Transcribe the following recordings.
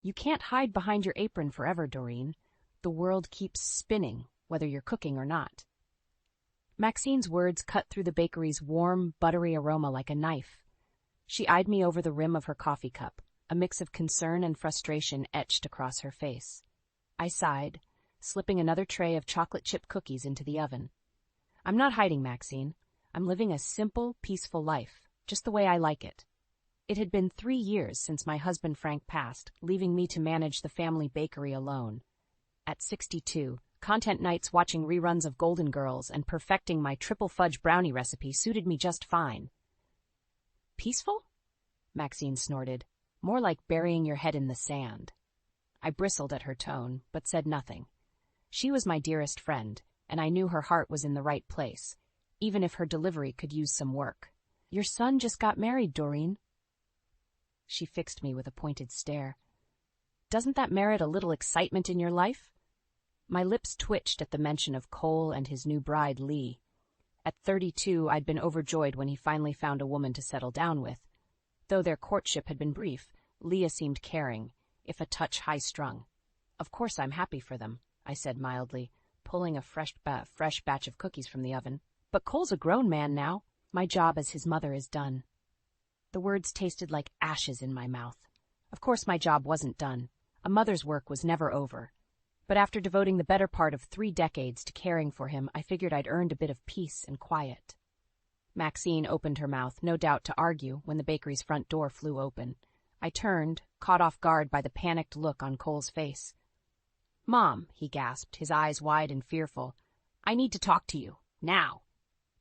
You can't hide behind your apron forever, Doreen. The world keeps spinning, whether you're cooking or not. Maxine's words cut through the bakery's warm, buttery aroma like a knife. She eyed me over the rim of her coffee cup, a mix of concern and frustration etched across her face. I sighed, slipping another tray of chocolate chip cookies into the oven. I'm not hiding, Maxine. I'm living a simple, peaceful life, just the way I like it. It had been 3 years since my husband Frank passed, leaving me to manage the family bakery alone. At 62, content nights watching reruns of Golden Girls and perfecting my triple fudge brownie recipe suited me just fine. Peaceful? Maxine snorted. More like burying your head in the sand. I bristled at her tone, but said nothing. She was my dearest friend, and I knew her heart was in the right place, even if her delivery could use some work. Your son just got married, Doreen. She fixed me with a pointed stare. Doesn't that merit a little excitement in your life? My lips twitched at the mention of Cole and his new bride, Lee. At 32, I'd been overjoyed when he finally found a woman to settle down with. Though their courtship had been brief, Leah seemed caring, if a touch high-strung. Of course I'm happy for them, I said mildly, pulling a fresh batch of cookies from the oven. But Cole's a grown man now. My job as his mother is done. The words tasted like ashes in my mouth. Of course my job wasn't done. A mother's work was never over. But after devoting the better part of 3 decades to caring for him, I figured I'd earned a bit of peace and quiet. Maxine opened her mouth, no doubt to argue, when the bakery's front door flew open. I turned, caught off guard by the panicked look on Cole's face. "Mom," he gasped, his eyes wide and fearful, "I need to talk to you. Now."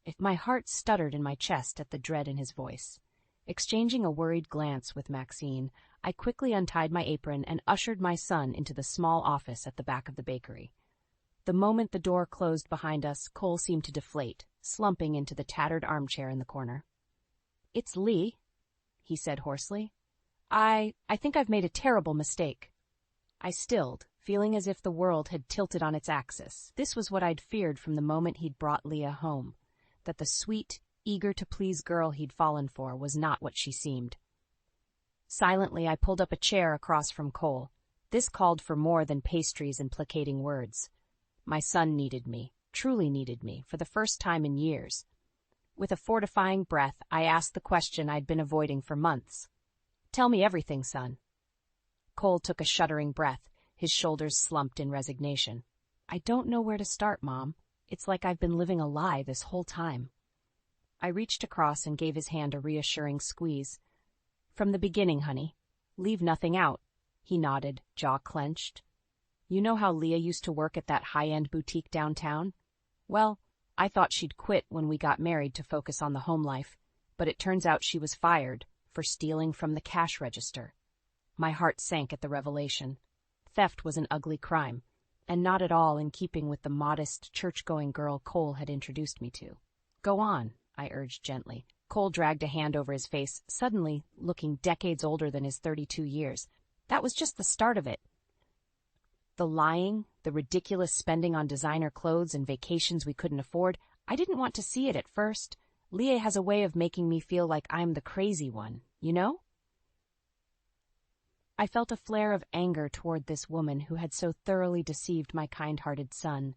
If my heart stuttered in my chest at the dread in his voice. Exchanging a worried glance with Maxine, I quickly untied my apron and ushered my son into the small office at the back of the bakery. The moment the door closed behind us, Cole seemed to deflate, slumping into the tattered armchair in the corner. "It's Lee," he said hoarsely. I think I've made a terrible mistake." I stilled, feeling as if the world had tilted on its axis. This was what I'd feared from the moment he'd brought Leah home, that the sweet, eager-to-please girl he'd fallen for was not what she seemed. Silently, I pulled up a chair across from Cole. This called for more than pastries and placating words. My son needed me, truly needed me, for the first time in years. With a fortifying breath, I asked the question I'd been avoiding for months. "Tell me everything, son." Cole took a shuddering breath, his shoulders slumped in resignation. "I don't know where to start, Mom. It's like I've been living a lie this whole time." I reached across and gave his hand a reassuring squeeze. "From the beginning, honey. Leave nothing out." He nodded, jaw clenched. "You know how Leah used to work at that high-end boutique downtown? Well, I thought she'd quit when we got married to focus on the home life, but it turns out she was fired for stealing from the cash register." My heart sank at the revelation. Theft was an ugly crime, and not at all in keeping with the modest, church-going girl Cole had introduced me to. "Go on," I urged gently. Cole dragged a hand over his face, suddenly looking decades older than his 32 years. "That was just the start of it. The lying, the ridiculous spending on designer clothes and vacations we couldn't afford, I didn't want to see it at first. Leah has a way of making me feel like I'm the crazy one, you know?" I felt a flare of anger toward this woman who had so thoroughly deceived my kind-hearted son.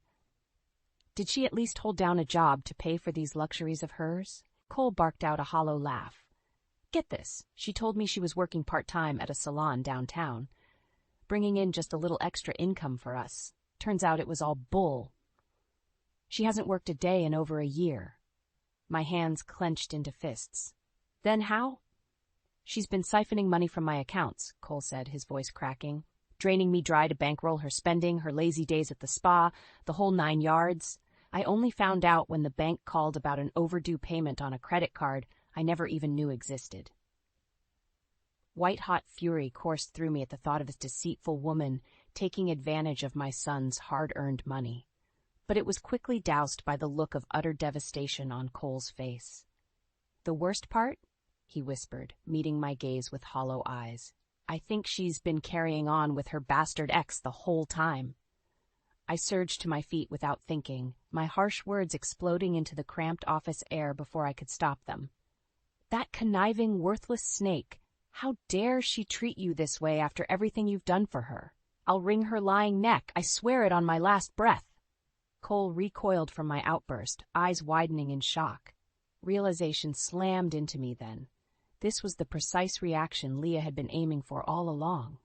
Did she at least hold down a job to pay for these luxuries of hers? Cole barked out a hollow laugh. "Get this, she told me she was working part-time at a salon downtown, bringing in just a little extra income for us. Turns out it was all bull. She hasn't worked a day in over a year." My hands clenched into fists. "Then how?" "She's been siphoning money from my accounts," Cole said, his voice cracking, "draining me dry to bankroll her spending, her lazy days at the spa, the whole 9 yards. I only found out when the bank called about an overdue payment on a credit card I never even knew existed." White-hot fury coursed through me at the thought of this deceitful woman taking advantage of my son's hard-earned money. But it was quickly doused by the look of utter devastation on Cole's face. "The worst part?" he whispered, meeting my gaze with hollow eyes. "I think she's been carrying on with her bastard ex the whole time." I surged to my feet without thinking, my harsh words exploding into the cramped office air before I could stop them. "That conniving, worthless snake. How dare she treat you this way after everything you've done for her? I'll wring her lying neck, I swear it on my last breath. Cole recoiled from my outburst, eyes widening in shock. Realization slammed into me then. This was the precise reaction Leah had been aiming for all along.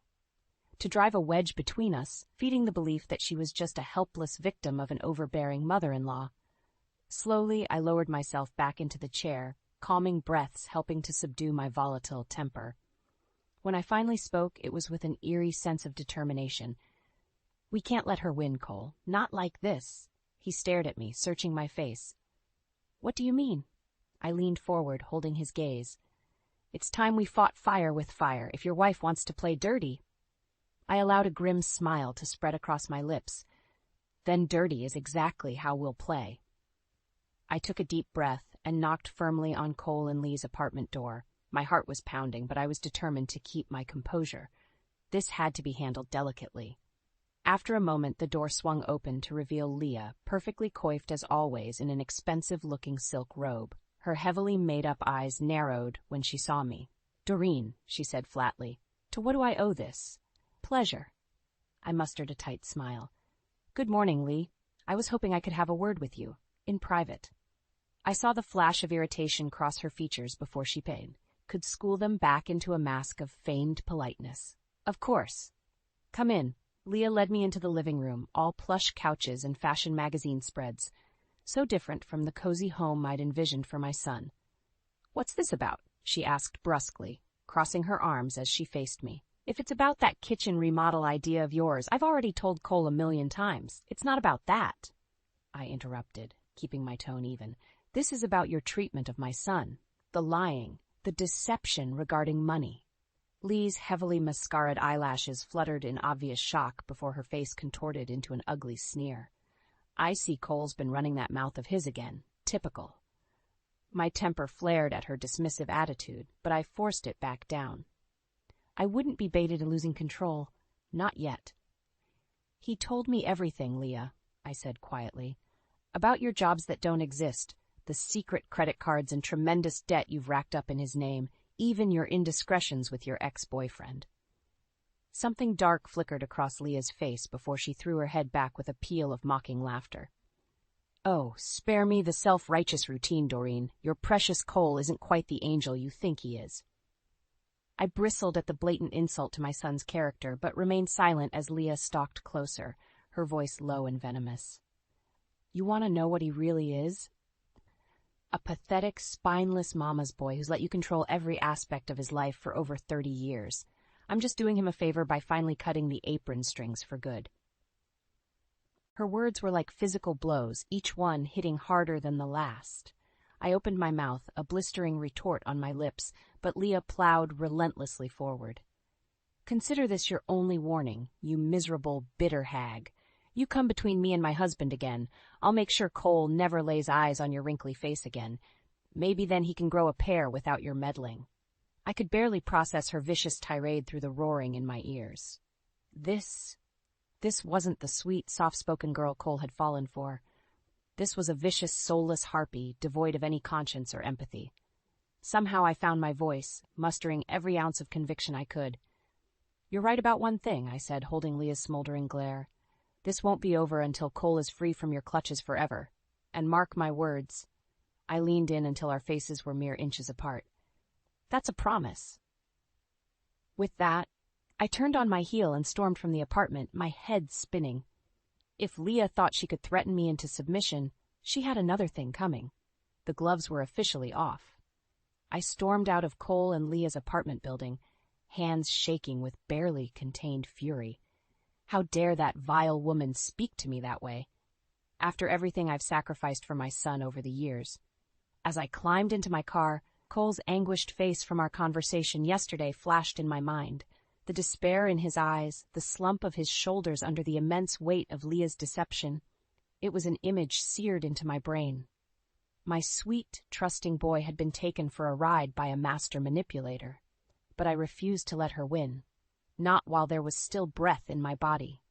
To drive a wedge between us, feeding the belief that she was just a helpless victim of an overbearing mother-in-law. Slowly, I lowered myself back into the chair, calming breaths helping to subdue my volatile temper. When I finally spoke, it was with an eerie sense of determination. We can't let her win, Cole. Not like this. He stared at me, searching my face. What do you mean? I leaned forward, holding his gaze. It's time we fought fire with fire, if your wife wants to play dirty. I allowed a grim smile to spread across my lips. Then dirty is exactly how we'll play. I took a deep breath and knocked firmly on Cole and Lee's apartment door. My heart was pounding, but I was determined to keep my composure. This had to be handled delicately. After a moment, the door swung open to reveal Leah, perfectly coiffed as always in an expensive-looking silk robe. Her heavily made-up eyes narrowed when she saw me. "Doreen," she said flatly, "to what do I owe this?" "Pleasure." I mustered a tight smile. "Good morning, Lee. I was hoping I could have a word with you, in private." I saw the flash of irritation cross her features before she paid. Could school them back into a mask of feigned politeness. "Of course. Come in." Leah led me into the living room, all plush couches and fashion magazine spreads. So different from the cozy home I'd envisioned for my son. "What's this about?" she asked brusquely, crossing her arms as she faced me. "If it's about that kitchen remodel idea of yours, I've already told Cole 1,000,000 times. It's not about that." I interrupted, keeping my tone even. "This is about your treatment of my son. The lying, the deception regarding money." Lee's heavily mascaraed eyelashes fluttered in obvious shock before her face contorted into an ugly sneer. "I see Cole's been running that mouth of his again. Typical." My temper flared at her dismissive attitude, but I forced it back down. I wouldn't be baited into losing control. Not yet. "He told me everything, Leah," I said quietly. "About your jobs that don't exist, the secret credit cards and tremendous debt you've racked up in his name, even your indiscretions with your ex-boyfriend." Something dark flickered across Leah's face before she threw her head back with a peal of mocking laughter. "Oh, spare me the self-righteous routine, Doreen. Your precious Cole isn't quite the angel you think he is." I bristled at the blatant insult to my son's character, but remained silent as Leah stalked closer, her voice low and venomous. "You want to know what he really is? A pathetic, spineless mama's boy who's let you control every aspect of his life for over 30 years. I'm just doing him a favor by finally cutting the apron strings for good." Her words were like physical blows, each one hitting harder than the last. I opened my mouth, a blistering retort on my lips, but Leah plowed relentlessly forward. "Consider this your only warning, you miserable, bitter hag. You come between me and my husband again, I'll make sure Cole never lays eyes on your wrinkly face again. Maybe then he can grow a pair without your meddling." I could barely process her vicious tirade through the roaring in my ears. This wasn't the sweet, soft-spoken girl Cole had fallen for. This was a vicious, soulless harpy, devoid of any conscience or empathy. Somehow I found my voice, mustering every ounce of conviction I could. "You're right about one thing," I said, holding Leah's smoldering glare. "This won't be over until Cole is free from your clutches forever. And mark my words." I leaned in until our faces were mere inches apart. "That's a promise." With that, I turned on my heel and stormed from the apartment, my head spinning. If Leah thought she could threaten me into submission, she had another thing coming. The gloves were officially off. I stormed out of Cole and Leah's apartment building, hands shaking with barely contained fury. How dare that vile woman speak to me that way? After everything I've sacrificed for my son over the years. As I climbed into my car, Cole's anguished face from our conversation yesterday flashed in my mind. The despair in his eyes, the slump of his shoulders under the immense weight of Leah's deception. It was an image seared into my brain. My sweet, trusting boy had been taken for a ride by a master manipulator. But I refused to let her win. Not while there was still breath in my body.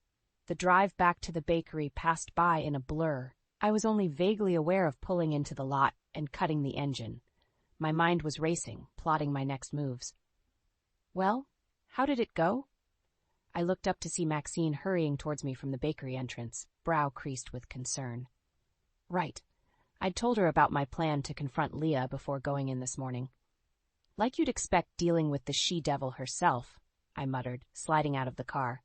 The drive back to the bakery passed by in a blur. I was only vaguely aware of pulling into the lot and cutting the engine. My mind was racing, plotting my next moves. Well, how did it go? I looked up to see Maxine hurrying towards me from the bakery entrance, brow creased with concern. Right. I'd told her about my plan to confront Leah before going in this morning. Like you'd expect dealing with the she-devil herself, I muttered, sliding out of the car.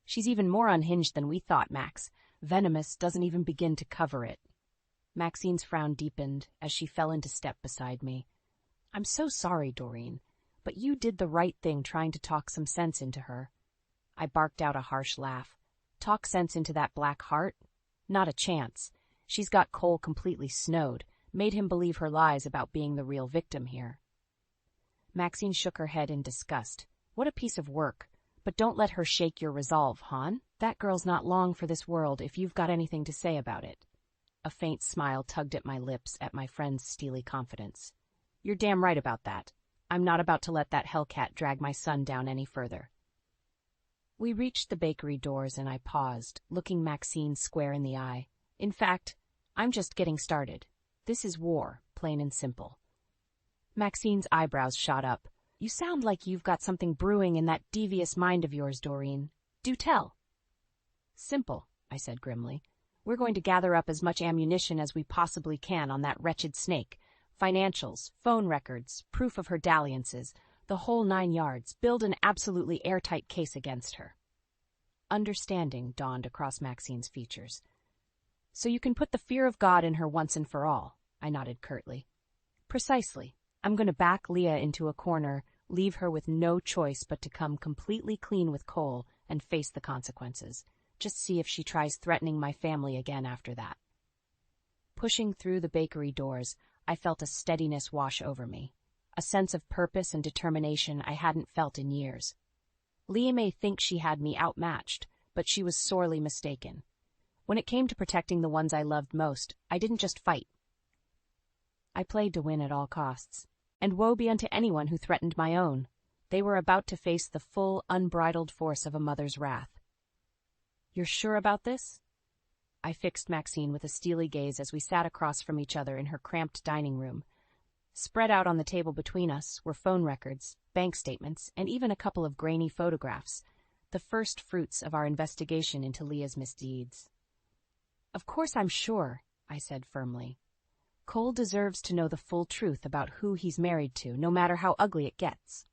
She's even more unhinged than we thought, Max. Venomous doesn't even begin to cover it. Maxine's frown deepened as she fell into step beside me. I'm so sorry, Doreen, but you did the right thing trying to talk some sense into her. I barked out a harsh laugh. Talk sense into that black heart? Not a chance. She's got Cole completely snowed, made him believe her lies about being the real victim here. Maxine shook her head in disgust. What a piece of work. But don't let her shake your resolve, hon. That girl's not long for this world if you've got anything to say about it. A faint smile tugged at my lips at my friend's steely confidence. You're damn right about that. I'm not about to let that hellcat drag my son down any further. We reached the bakery doors and I paused, looking Maxine square in the eye. In fact, I'm just getting started. This is war, plain and simple. Maxine's eyebrows shot up. You sound like you've got something brewing in that devious mind of yours, Doreen. Do tell. Simple, I said grimly. We're going to gather up as much ammunition as we possibly can on that wretched snake. Financials, phone records, proof of her dalliances, the whole 9 yards. Build an absolutely airtight case against her. Understanding dawned across Maxine's features. So you can put the fear of God in her once and for all, I nodded curtly. Precisely. I'm going to back Leah into a corner, leave her with no choice but to come completely clean with Cole and face the consequences. Just see if she tries threatening my family again after that. Pushing through the bakery doors, I felt a steadiness wash over me, a sense of purpose and determination I hadn't felt in years. Leah may think she had me outmatched, but she was sorely mistaken. When it came to protecting the ones I loved most, I didn't just fight. I played to win at all costs. And woe be unto anyone who threatened my own. They were about to face the full, unbridled force of a mother's wrath. You're sure about this? I fixed Maxine with a steely gaze as we sat across from each other in her cramped dining room. Spread out on the table between us were phone records, bank statements, and even a couple of grainy photographs, the first fruits of our investigation into Leah's misdeeds. Of course I'm sure, I said firmly. Cole deserves to know the full truth about who he's married to, no matter how ugly it gets.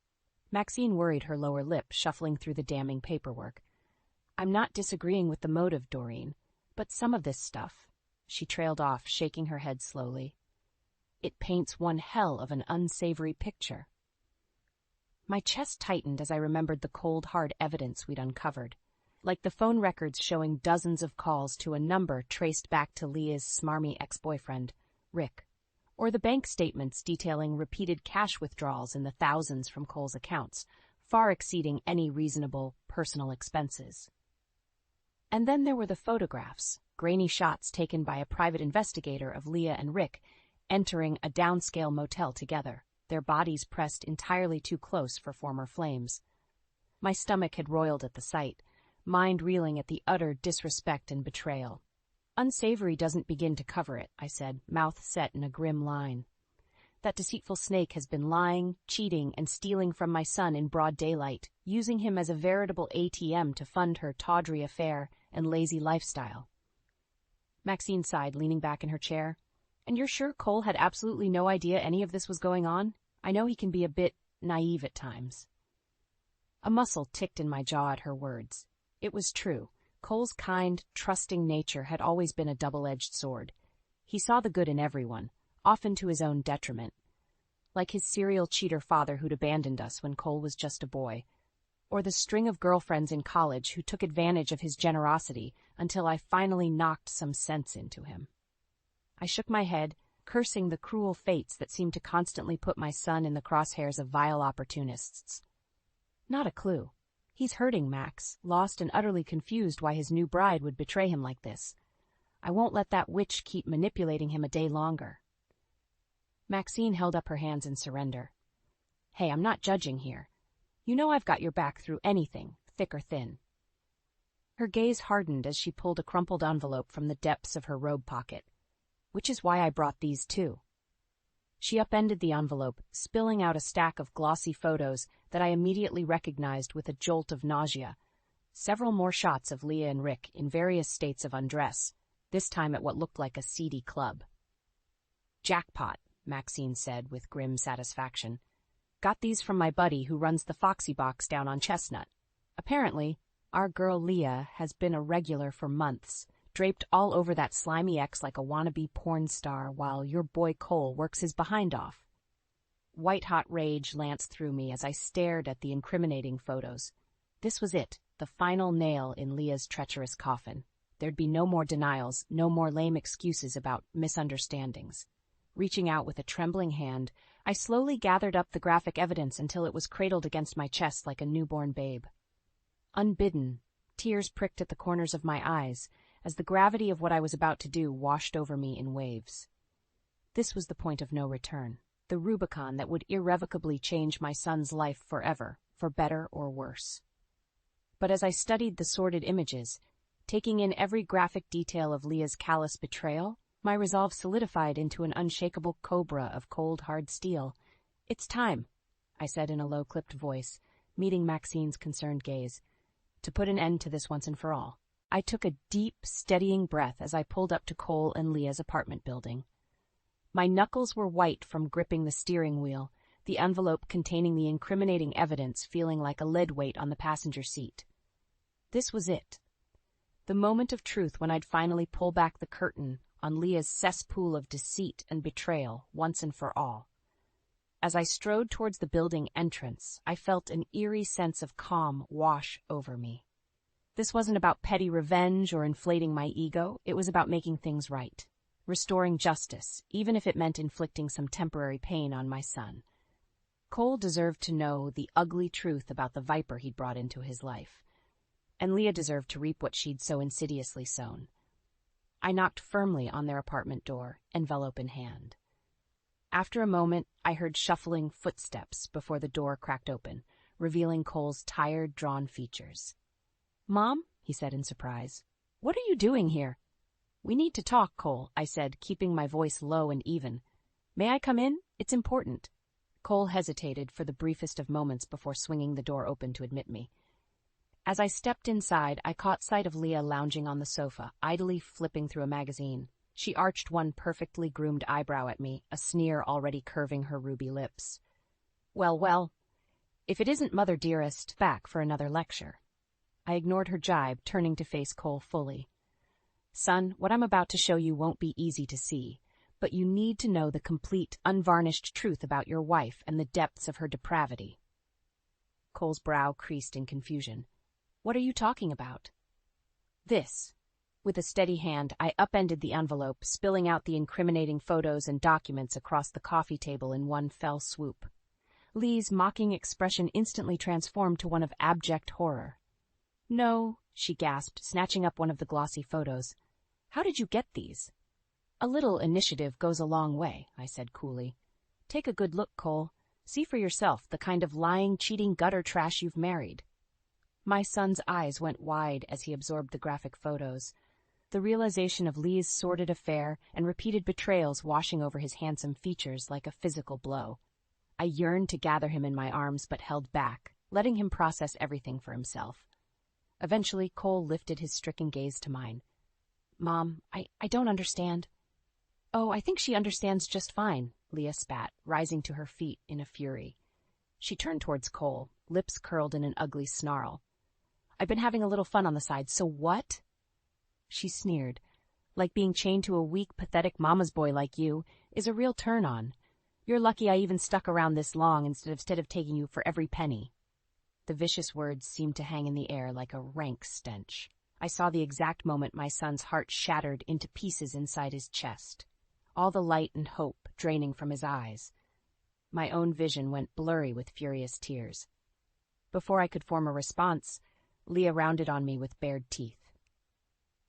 Maxine worried her lower lip, shuffling through the damning paperwork. I'm not disagreeing with the motive, Doreen, but some of this stuff, she trailed off, shaking her head slowly. It paints one hell of an unsavory picture. My chest tightened as I remembered the cold, hard evidence we'd uncovered, like the phone records showing dozens of calls to a number traced back to Leah's smarmy ex-boyfriend, Rick, or the bank statements detailing repeated cash withdrawals in the thousands from Cole's accounts, far exceeding any reasonable personal expenses. And then there were the photographs, grainy shots taken by a private investigator of Leah and Rick entering a downscale motel together, their bodies pressed entirely too close for former flames. My stomach had roiled at the sight, mind reeling at the utter disrespect and betrayal. Unsavory doesn't begin to cover it, I said, mouth set in a grim line. That deceitful snake has been lying, cheating, and stealing from my son in broad daylight, using him as a veritable ATM to fund her tawdry affair and lazy lifestyle. Maxine sighed, leaning back in her chair. And you're sure Cole had absolutely no idea any of this was going on? I know he can be a bit naive at times. A muscle ticked in my jaw at her words. It was true. Cole's kind, trusting nature had always been a double-edged sword. He saw the good in everyone, often to his own detriment. Like his serial cheater father who'd abandoned us when Cole was just a boy, or the string of girlfriends in college who took advantage of his generosity until I finally knocked some sense into him. I shook my head, cursing the cruel fates that seemed to constantly put my son in the crosshairs of vile opportunists. Not a clue. He's hurting, Max, lost and utterly confused why his new bride would betray him like this. I won't let that witch keep manipulating him a day longer. Maxine held up her hands in surrender. Hey, I'm not judging here. You know I've got your back through anything, thick or thin. Her gaze hardened as she pulled a crumpled envelope from the depths of her robe pocket. Which is why I brought these too. She upended the envelope, spilling out a stack of glossy photos that I immediately recognized with a jolt of nausea. Several more shots of Leah and Rick in various states of undress, this time at what looked like a seedy club. "Jackpot," Maxine said with grim satisfaction. "Got these from my buddy who runs the Foxy Box down on Chestnut. Apparently, our girl Leah has been a regular for months, draped all over that slimy ex like a wannabe porn star while your boy Cole works his behind off." White-hot rage lanced through me as I stared at the incriminating photos. This was it, the final nail in Leah's treacherous coffin. There'd be no more denials, no more lame excuses about misunderstandings. Reaching out with a trembling hand, I slowly gathered up the graphic evidence until it was cradled against my chest like a newborn babe. Unbidden, tears pricked at the corners of my eyes as the gravity of what I was about to do washed over me in waves. This was the point of no return, the Rubicon that would irrevocably change my son's life forever, for better or worse. But as I studied the sordid images, taking in every graphic detail of Leah's callous betrayal, my resolve solidified into an unshakable cobra of cold, hard steel. "It's time," I said in a low-clipped voice, meeting Maxine's concerned gaze, "to put an end to this once and for all." I took a deep, steadying breath as I pulled up to Cole and Leah's apartment building. My knuckles were white from gripping the steering wheel, the envelope containing the incriminating evidence feeling like a lead weight on the passenger seat. This was it. The moment of truth when I'd finally pull back the curtain on Leah's cesspool of deceit and betrayal once and for all. As I strode towards the building entrance, I felt an eerie sense of calm wash over me. This wasn't about petty revenge or inflating my ego, it was about making things right, restoring justice, even if it meant inflicting some temporary pain on my son. Cole deserved to know the ugly truth about the viper he'd brought into his life, and Leah deserved to reap what she'd so insidiously sown. I knocked firmly on their apartment door, envelope in hand. After a moment, I heard shuffling footsteps before the door cracked open, revealing Cole's tired, drawn features. "Mom," he said in surprise, "what are you doing here?" "We need to talk, Cole," I said, keeping my voice low and even. "May I come in? It's important." Cole hesitated for the briefest of moments before swinging the door open to admit me. As I stepped inside, I caught sight of Leah lounging on the sofa, idly flipping through a magazine. She arched one perfectly groomed eyebrow at me, a sneer already curving her ruby lips. Well, if it isn't Mother Dearest, back for another lecture." I ignored her jibe, turning to face Cole fully. "Son, what I'm about to show you won't be easy to see, but you need to know the complete, unvarnished truth about your wife and the depths of her depravity." Cole's brow creased in confusion. "What are you talking about?" "This." With a steady hand, I upended the envelope, spilling out the incriminating photos and documents across the coffee table in one fell swoop. Lee's mocking expression instantly transformed to one of abject horror. "No," she gasped, snatching up one of the glossy photos. "How did you get these?" "A little initiative goes a long way," I said coolly. "Take a good look, Cole. See for yourself the kind of lying, cheating gutter trash you've married." My son's eyes went wide as he absorbed the graphic photos, the realization of Lee's sordid affair and repeated betrayals washing over his handsome features like a physical blow. I yearned to gather him in my arms but held back, letting him process everything for himself. Eventually, Cole lifted his stricken gaze to mine. "Mom, I don't understand." "Oh, I think she understands just fine," Leah spat, rising to her feet in a fury. She turned towards Cole, lips curled in an ugly snarl. "I've been having a little fun on the side, so what?" She sneered. "Like being chained to a weak, pathetic mama's boy like you is a real turn-on. You're lucky I even stuck around this long instead of taking you for every penny." The vicious words seemed to hang in the air like a rank stench. I saw the exact moment my son's heart shattered into pieces inside his chest, all the light and hope draining from his eyes. My own vision went blurry with furious tears. Before I could form a response, Leah rounded on me with bared teeth.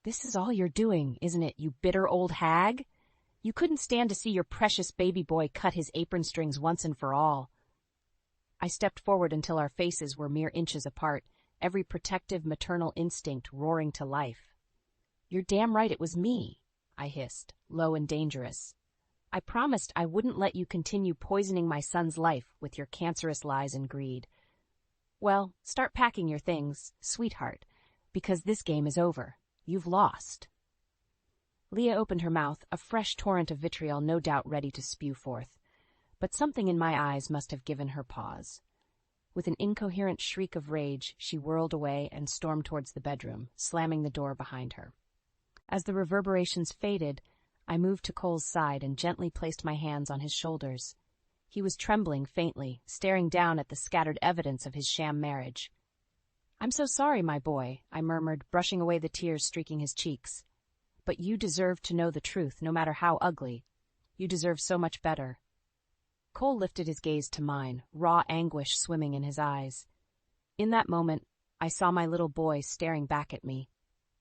"This is all you're doing, isn't it, you bitter old hag? You couldn't stand to see your precious baby boy cut his apron strings once and for all." I stepped forward until our faces were mere inches apart, every protective maternal instinct roaring to life. "You're damn right it was me," I hissed, low and dangerous. I promised I wouldn't let you continue poisoning my son's life with your cancerous lies and greed. Well, start packing your things, sweetheart, because this game is over. You've lost." Leah opened her mouth, a fresh torrent of vitriol no doubt ready to spew forth. But something in my eyes must have given her pause. With an incoherent shriek of rage, she whirled away and stormed towards the bedroom, slamming the door behind her. As the reverberations faded, I moved to Cole's side and gently placed my hands on his shoulders. He was trembling faintly, staring down at the scattered evidence of his sham marriage. "I'm so sorry, my boy," I murmured, brushing away the tears streaking his cheeks. "But you deserve to know the truth, no matter how ugly. You deserve so much better." Cole lifted his gaze to mine, raw anguish swimming in his eyes. In that moment, I saw my little boy staring back at me,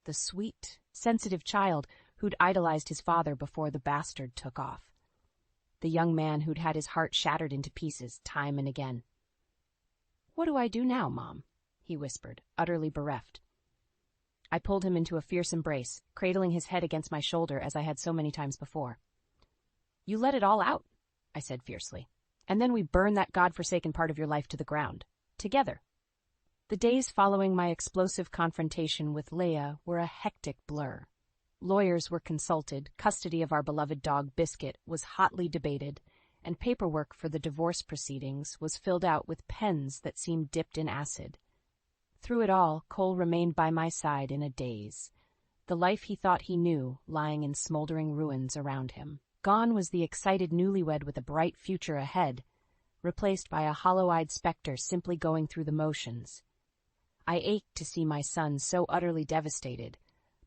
the sweet, sensitive child who'd idolized his father before the bastard took off. The young man who'd had his heart shattered into pieces time and again. "What do I do now, Mom?" he whispered, utterly bereft. I pulled him into a fierce embrace, cradling his head against my shoulder as I had so many times before. "You let it all out," I said fiercely, "and then we burn that godforsaken part of your life to the ground. Together." The days following my explosive confrontation with Leah were a hectic blur. Lawyers were consulted, custody of our beloved dog Biscuit was hotly debated, and paperwork for the divorce proceedings was filled out with pens that seemed dipped in acid. Through it all, Cole remained by my side in a daze, the life he thought he knew lying in smoldering ruins around him. Gone was the excited newlywed with a bright future ahead, replaced by a hollow-eyed specter simply going through the motions. I ached to see my son so utterly devastated,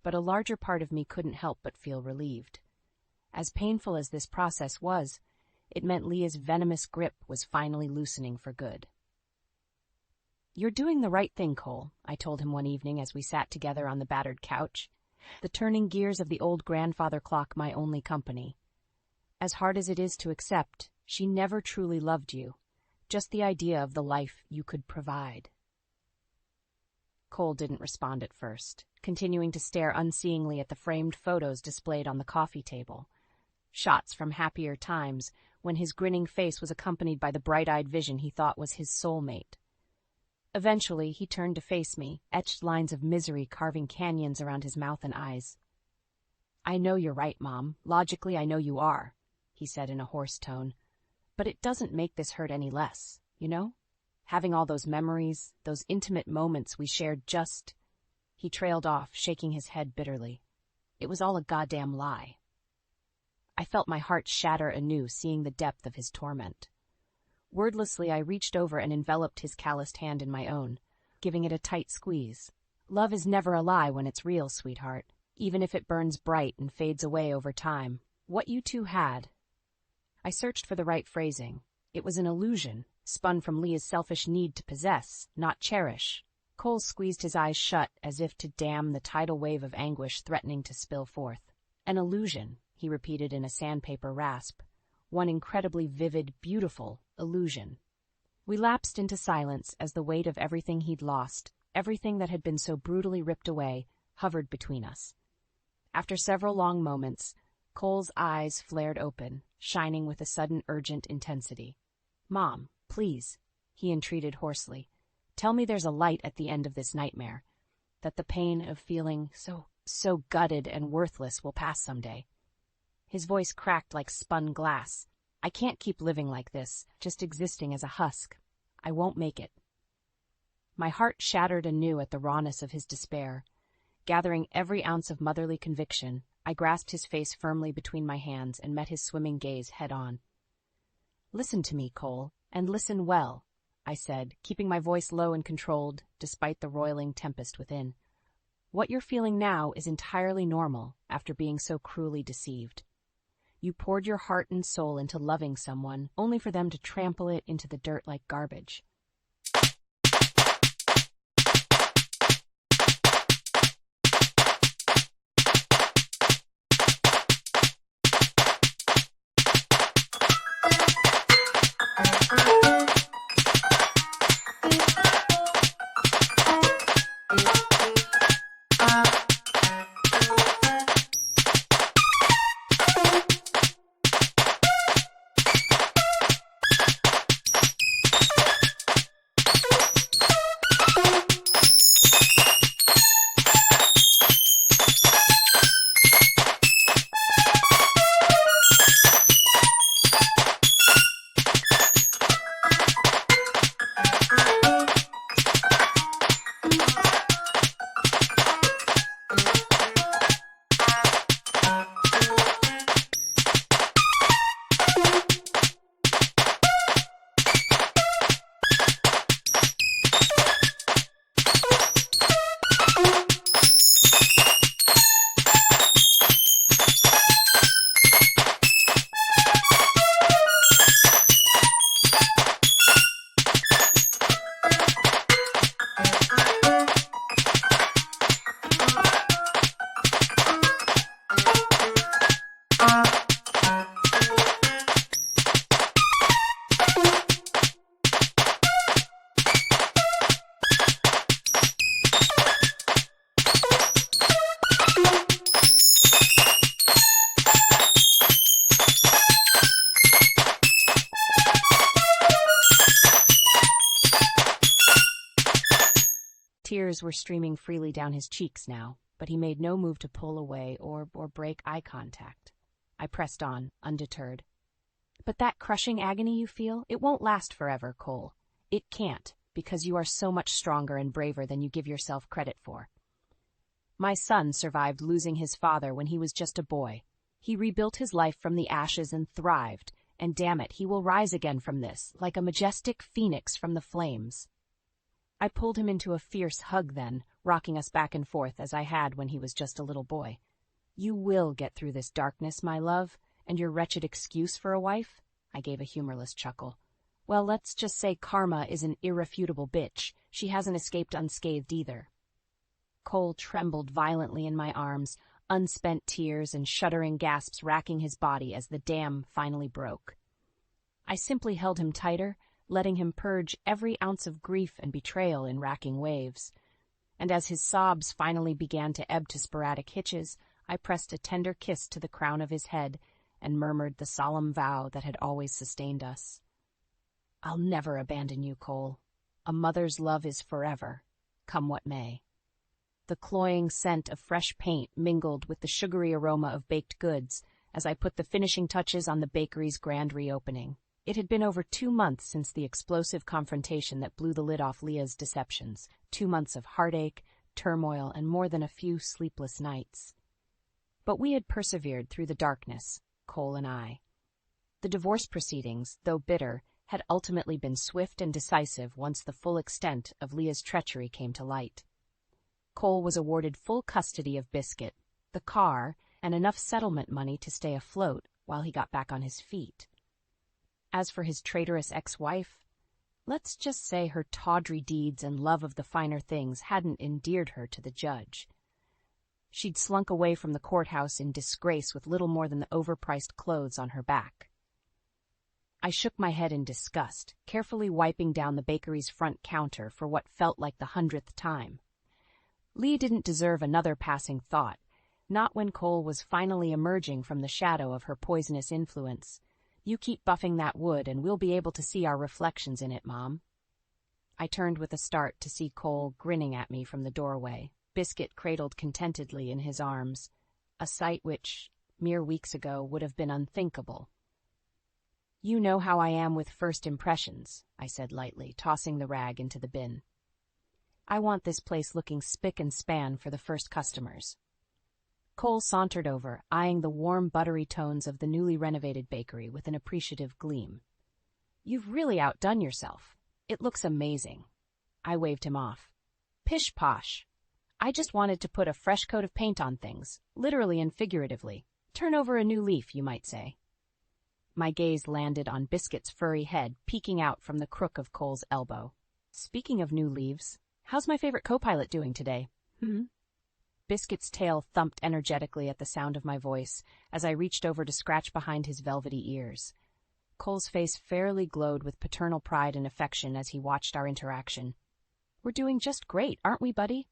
but a larger part of me couldn't help but feel relieved. As painful as this process was, it meant Leah's venomous grip was finally loosening for good. "You're doing the right thing, Cole," I told him one evening as we sat together on the battered couch, the turning gears of the old grandfather clock my only company. "As hard as it is to accept, she never truly loved you, just the idea of the life you could provide." Cole didn't respond at first, continuing to stare unseeingly at the framed photos displayed on the coffee table. Shots from happier times, when his grinning face was accompanied by the bright-eyed vision he thought was his soulmate. Eventually, he turned to face me, etched lines of misery carving canyons around his mouth and eyes. "I know you're right, Mom. Logically, I know you are," he said in a hoarse tone. "But it doesn't make this hurt any less, you know? Having all those memories, those intimate moments we shared just—" He trailed off, shaking his head bitterly. "It was all a goddamn lie." I felt my heart shatter anew, seeing the depth of his torment. Wordlessly, I reached over and enveloped his calloused hand in my own, giving it a tight squeeze. "Love is never a lie when it's real, sweetheart, even if it burns bright and fades away over time. What you two had—" I searched for the right phrasing. It was an illusion, spun from Leah's selfish need to possess, not cherish. Cole squeezed his eyes shut as if to dam the tidal wave of anguish threatening to spill forth. "An illusion," he repeated in a sandpaper rasp. "One incredibly vivid, beautiful illusion." We lapsed into silence as the weight of everything he'd lost, everything that had been so brutally ripped away, hovered between us. After several long moments, Cole's eyes flared open, shining with a sudden urgent intensity. "Mom, please," he entreated hoarsely, "tell me there's a light at the end of this nightmare, that the pain of feeling so gutted and worthless will pass someday." His voice cracked like spun glass. "I can't keep living like this, just existing as a husk. I won't make it." My heart shattered anew at the rawness of his despair. Gathering every ounce of motherly conviction, I grasped his face firmly between my hands and met his swimming gaze head-on. "Listen to me, Cole, and listen well," I said, keeping my voice low and controlled despite the roiling tempest within. "What you're feeling now is entirely normal after being so cruelly deceived. You poured your heart and soul into loving someone, only for them to trample it into the dirt like garbage. Tears were streaming freely down his cheeks now, but he made no move to pull away or break eye contact. I pressed on, undeterred. But that crushing agony you feel, it won't last forever, Cole. It can't, because you are so much stronger and braver than you give yourself credit for. My son survived losing his father when he was just a boy. He rebuilt his life from the ashes and thrived, and damn it, he will rise again from this, like a majestic phoenix from the flames. I pulled him into a fierce hug then, rocking us back and forth as I had when he was just a little boy. You will get through this darkness, my love, and your wretched excuse for a wife? I gave a humorless chuckle. Well, let's just say Karma is an irrefutable bitch. She hasn't escaped unscathed either. Cole trembled violently in my arms, unspent tears and shuddering gasps racking his body as the dam finally broke. I simply held him tighter, letting him purge every ounce of grief and betrayal in racking waves. And as his sobs finally began to ebb to sporadic hitches, I pressed a tender kiss to the crown of his head and murmured the solemn vow that had always sustained us. I'll never abandon you, Cole. A mother's love is forever, come what may. The cloying scent of fresh paint mingled with the sugary aroma of baked goods as I put the finishing touches on the bakery's grand reopening. It had been over 2 months since the explosive confrontation that blew the lid off Leah's deceptions, 2 months of heartache, turmoil, and more than a few sleepless nights. But we had persevered through the darkness, Cole and I. The divorce proceedings, though bitter, had ultimately been swift and decisive once the full extent of Leah's treachery came to light. Cole was awarded full custody of Biscuit, the car, and enough settlement money to stay afloat while he got back on his feet. As for his traitorous ex-wife, let's just say her tawdry deeds and love of the finer things hadn't endeared her to the judge. She'd slunk away from the courthouse in disgrace with little more than the overpriced clothes on her back. I shook my head in disgust, carefully wiping down the bakery's front counter for what felt like the 100th time. Lee didn't deserve another passing thought, not when Cole was finally emerging from the shadow of her poisonous influence. You keep buffing that wood and we'll be able to see our reflections in it, Mom. I turned with a start to see Cole grinning at me from the doorway, Biscuit cradled contentedly in his arms, a sight which, mere weeks ago, would have been unthinkable. You know how I am with first impressions, I said lightly, tossing the rag into the bin. I want this place looking spick and span for the first customers. Cole sauntered over, eyeing the warm, buttery tones of the newly renovated bakery with an appreciative gleam. You've really outdone yourself. It looks amazing. I waved him off. Pish-posh. I just wanted to put a fresh coat of paint on things, literally and figuratively. Turn over a new leaf, you might say. My gaze landed on Biscuit's furry head peeking out from the crook of Cole's elbow. Speaking of new leaves, how's my favorite co-pilot doing today? Biscuit's tail thumped energetically at the sound of my voice as I reached over to scratch behind his velvety ears. Cole's face fairly glowed with paternal pride and affection as he watched our interaction. We're doing just great, aren't we, buddy?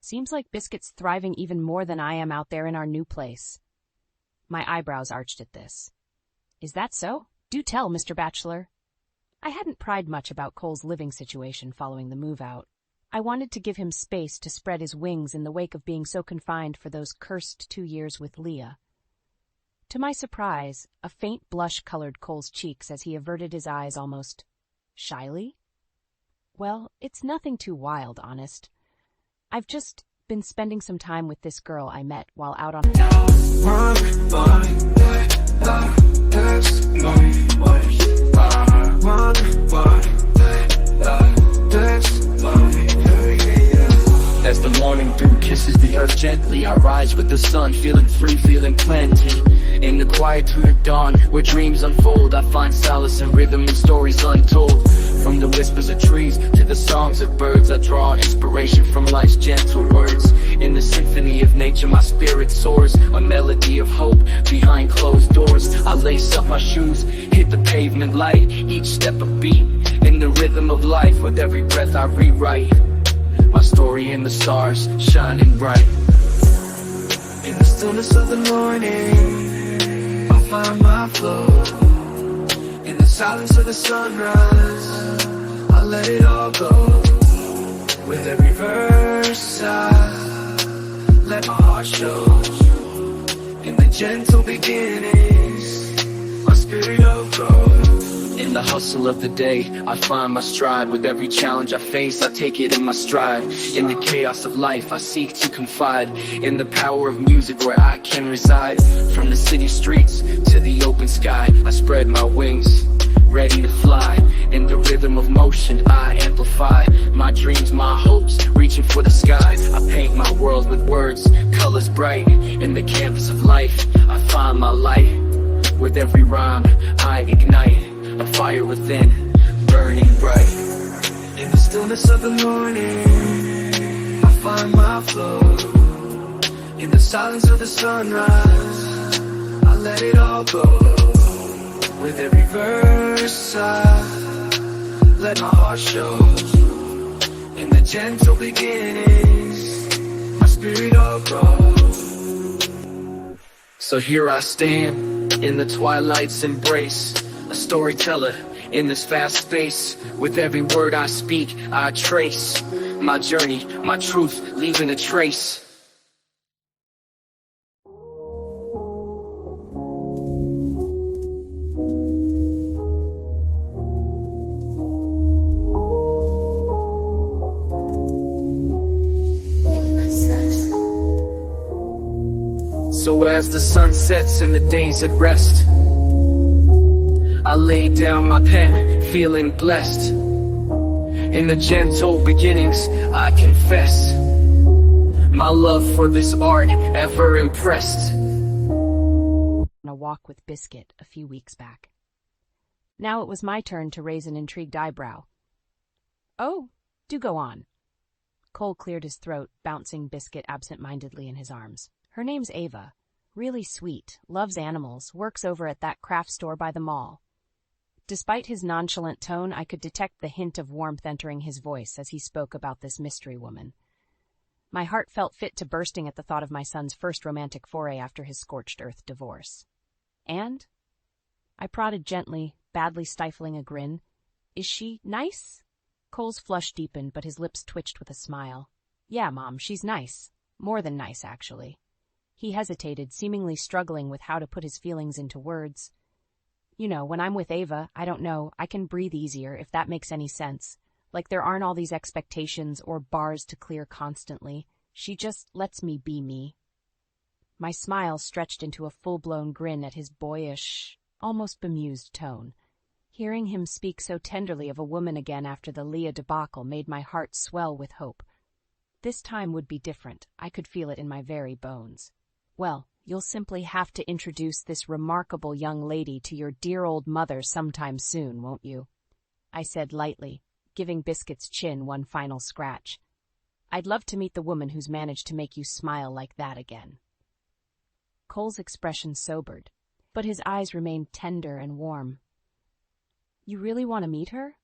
Seems like Biscuit's thriving even more than I am out there in our new place. My eyebrows arched at this. Is that so? Do tell, Mr. Bachelor. I hadn't pried much about Cole's living situation following the move-out. I wanted to give him space to spread his wings in the wake of being so confined for those cursed 2 years with Leah. To my surprise, a faint blush colored Cole's cheeks as he averted his eyes almost shyly. Well, it's nothing too wild, honest. I've just been spending some time with this girl I met while out on... As the morning dew kisses the earth gently, I rise with the sun, feeling free, feeling plenty. In the quietude of dawn, where dreams unfold, I find solace in rhythm and stories untold. From the whispers of trees to the songs of birds, I draw inspiration from life's gentle words. In the symphony of nature, my spirit soars, a melody of hope behind closed doors. I lace up my shoes, hit the pavement light, each step a beat. In the rhythm of life, with every breath I rewrite my story in the stars, shining bright. In the stillness of the morning, I'll find my flow. In the silence of the sunrise, I'll let it all go. With every verse I let my heart show. In the gentle beginnings, my spirit will grow. In the hustle of the day, I find my stride. With every challenge I face, I take it in my stride. In the chaos of life, I seek to confide in the power of music where I can reside. From the city streets to the open sky, I spread my wings, ready to fly. In the rhythm of motion, I amplify my dreams, my hopes, reaching for the sky. I paint my world with words, colors bright. In the canvas of life, I find my light. With every rhyme, I ignite a fire within, burning bright. In the stillness of the morning, I find my flow. In the silence of the sunrise, I let it all go. With every verse I let my heart show. In the gentle beginnings, my spirit all grows. So here I stand, in the twilight's embrace, a storyteller in this vast space. With every word I speak, I trace my journey, my truth, leaving a trace. So as the sun sets and the day's at rest, I lay down my pen, feeling blessed. In the gentle beginnings, I confess my love for this art, ever impressed. On a walk with Biscuit a few weeks back. Now it was my turn to raise an intrigued eyebrow. Oh, do go on. Cole cleared his throat, bouncing Biscuit absent-mindedly in his arms. Her name's Ava. Really sweet, loves animals, works over at that craft store by the mall. Despite his nonchalant tone, I could detect the hint of warmth entering his voice as he spoke about this mystery woman. My heart felt fit to bursting at the thought of my son's first romantic foray after his scorched earth divorce. And? I prodded gently, badly stifling a grin. Is she nice? Cole's flush deepened, but his lips twitched with a smile. Yeah, Mom, she's nice. More than nice, actually. He hesitated, seemingly struggling with how to put his feelings into words. You know, when I'm with Ava, I don't know, I can breathe easier, if that makes any sense. Like there aren't all these expectations or bars to clear constantly. She just lets me be me. My smile stretched into a full-blown grin at his boyish, almost bemused tone. Hearing him speak so tenderly of a woman again after the Leah debacle made my heart swell with hope. This time would be different. I could feel it in my very bones. Well, you'll simply have to introduce this remarkable young lady to your dear old mother sometime soon, won't you? I said lightly, giving Biscuit's chin one final scratch. I'd love to meet the woman who's managed to make you smile like that again. Cole's expression sobered, but his eyes remained tender and warm. You really want to meet her?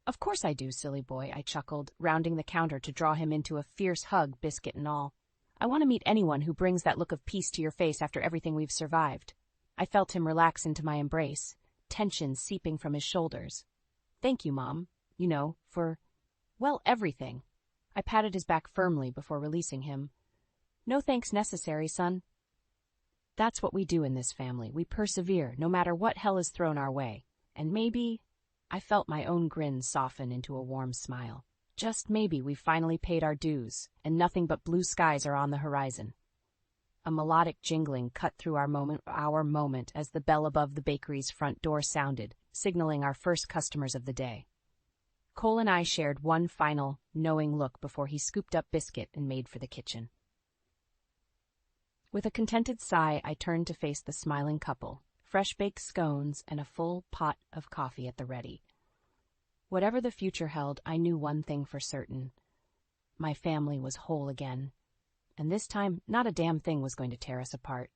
Of course I do, silly boy, I chuckled, rounding the counter to draw him into a fierce hug, biscuit and all. I want to meet anyone who brings that look of peace to your face after everything we've survived. I felt him relax into my embrace, tension seeping from his shoulders. Thank you, Mom, for, well, everything. I patted his back firmly before releasing him. No thanks necessary, son. That's what we do in this family. We persevere, no matter what hell is thrown our way. And maybe, I felt my own grin soften into a warm smile. Just maybe we've finally paid our dues, and nothing but blue skies are on the horizon. A melodic jingling cut through our moment as the bell above the bakery's front door sounded, signaling our first customers of the day. Cole and I shared one final, knowing look before he scooped up Biscuit and made for the kitchen. With a contented sigh, I turned to face the smiling couple, fresh-baked scones and a full pot of coffee at the ready. Whatever the future held, I knew one thing for certain. My family was whole again. And this time, not a damn thing was going to tear us apart.